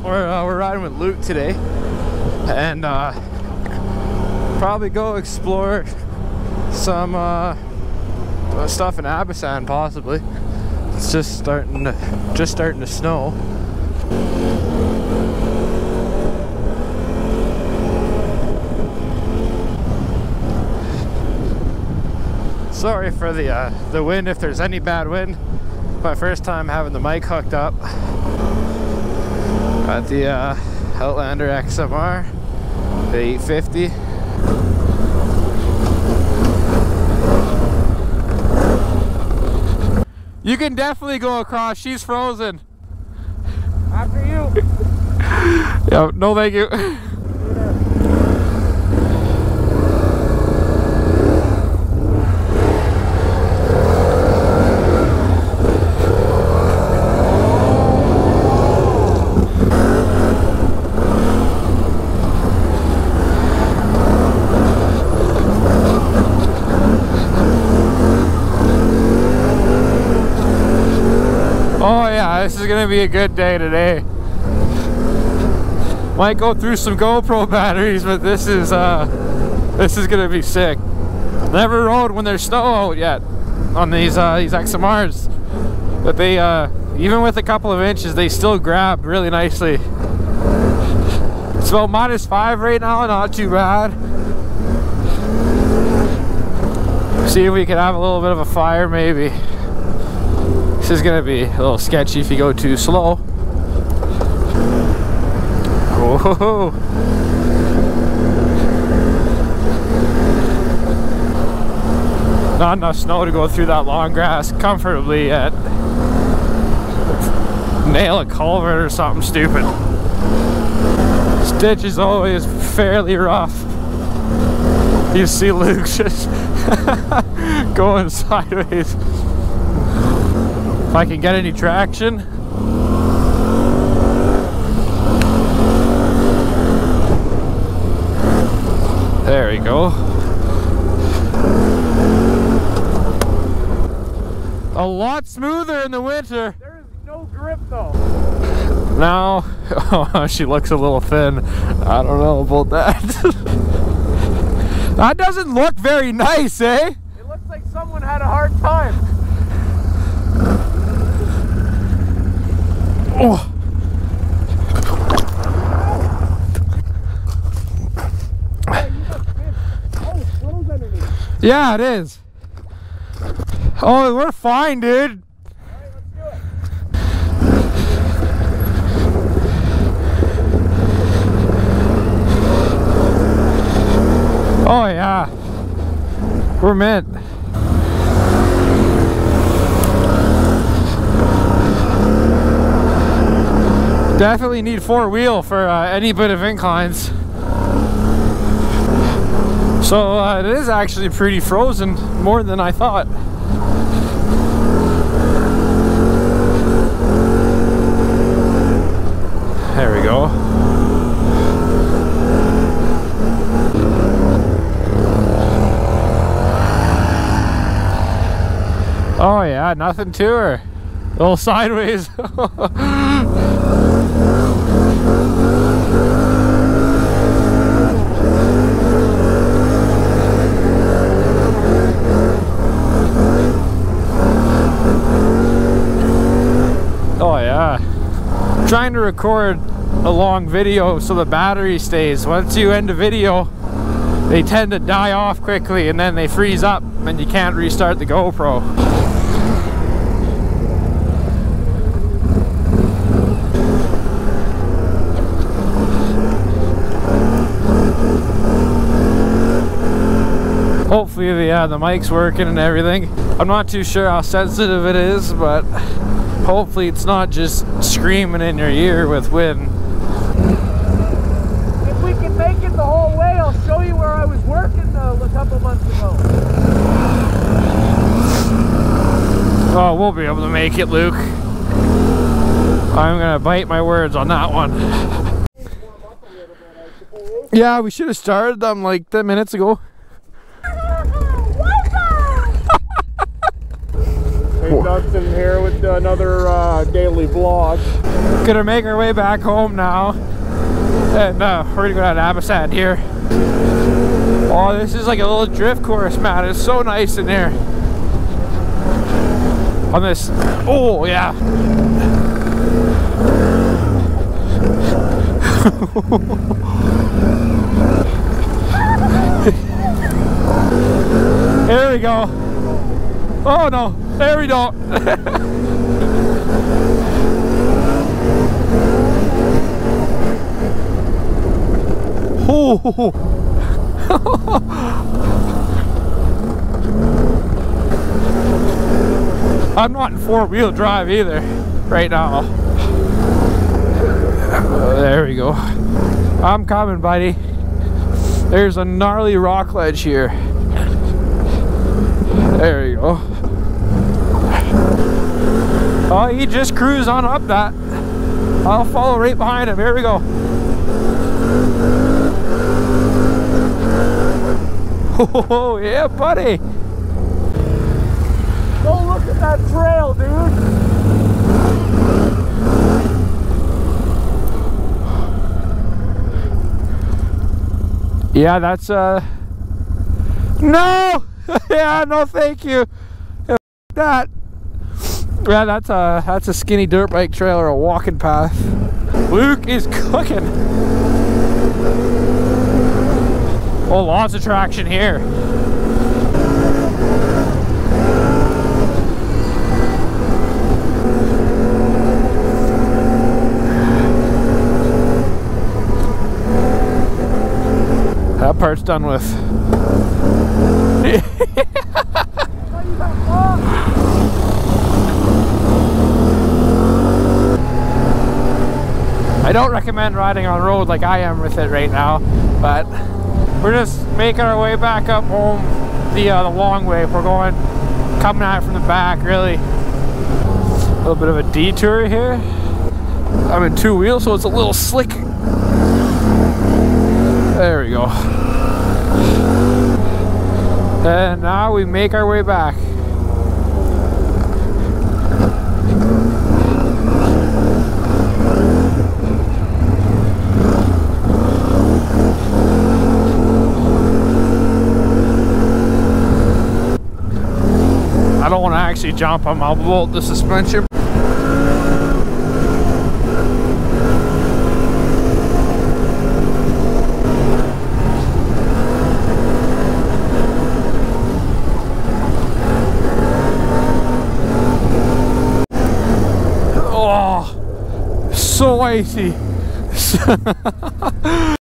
we're riding with Luke today, and probably go explore some stuff in Abisan possibly. It's just starting to snow. Sorry for the wind if there's any bad wind. My first time having the mic hooked up at the Outlander XMR, the 850. You can definitely go across. She's frozen. After you. Yeah, no thank you. Oh yeah, this is gonna be a good day today. Might go through some GoPro batteries, but this is gonna be sick. Never rode when there's snow out yet on these XMRs, but they even with a couple of inches, they still grab really nicely. It's about -5 right now, not too bad. See if we can have a little bit of a fire maybe. This is gonna be a little sketchy if you go too slow. Whoa. Not enough snow to go through that long grass comfortably yet. Nail a culvert or something stupid. This ditch is always fairly rough. You see Luke just going sideways. If I can get any traction. There we go. A lot smoother in the winter. There is no grip though. Now, oh, she looks a little thin. I don't know about that. That doesn't look very nice, eh? It looks like someone had a hard time. Oh. Yeah, it is. Oh, we're fine, dude. Alright, let's do it. Oh yeah. We're mint. Definitely need 4-wheel for any bit of inclines. So it is actually pretty frozen, more than I thought. There we go. Oh yeah, nothing to her. A little sideways. Oh yeah. I'm trying to record a long video so the battery stays. Once you end a video, they tend to die off quickly and then they freeze up and you can't restart the GoPro. Hopefully the mic's working and everything. I'm not too sure how sensitive it is, but hopefully it's not just screaming in your ear with wind. If we can make it the whole way, I'll show you where I was working a couple months ago. Oh, we'll be able to make it, Luke. I'm gonna bite my words on that one. Yeah, we should have started them like 10 minutes ago. Are Dustin here with another daily vlog. Gonna make our way back home now, and we're gonna go down to Amistad here. Oh, this is like a little drift course, man. It's so nice in here. On this, oh yeah. There we go. Oh no, there we go. Oh. I'm not in four-wheel drive either right now. There we go. I'm coming, buddy. There's a gnarly rock ledge here. There you go. Oh, he just cruised on up that. I'll follow right behind him. Here we go. Oh, yeah, buddy. Go look at that trail, dude. Yeah, that's no. Yeah, no, thank you. That. Yeah, that's a skinny dirt bike trail or a walking path. Luke is cooking. Oh, lots of traction here. That part's done with. I don't recommend riding on road like I am with it right now, but we're just making our way back up home the long way. We're coming at it from the back, really. A little bit of a detour here. I'm in two wheels, so it's a little slick. There we go. And now we make our way back. I don't want to actually jump them. I'll bolt the suspension. Oh, so icy.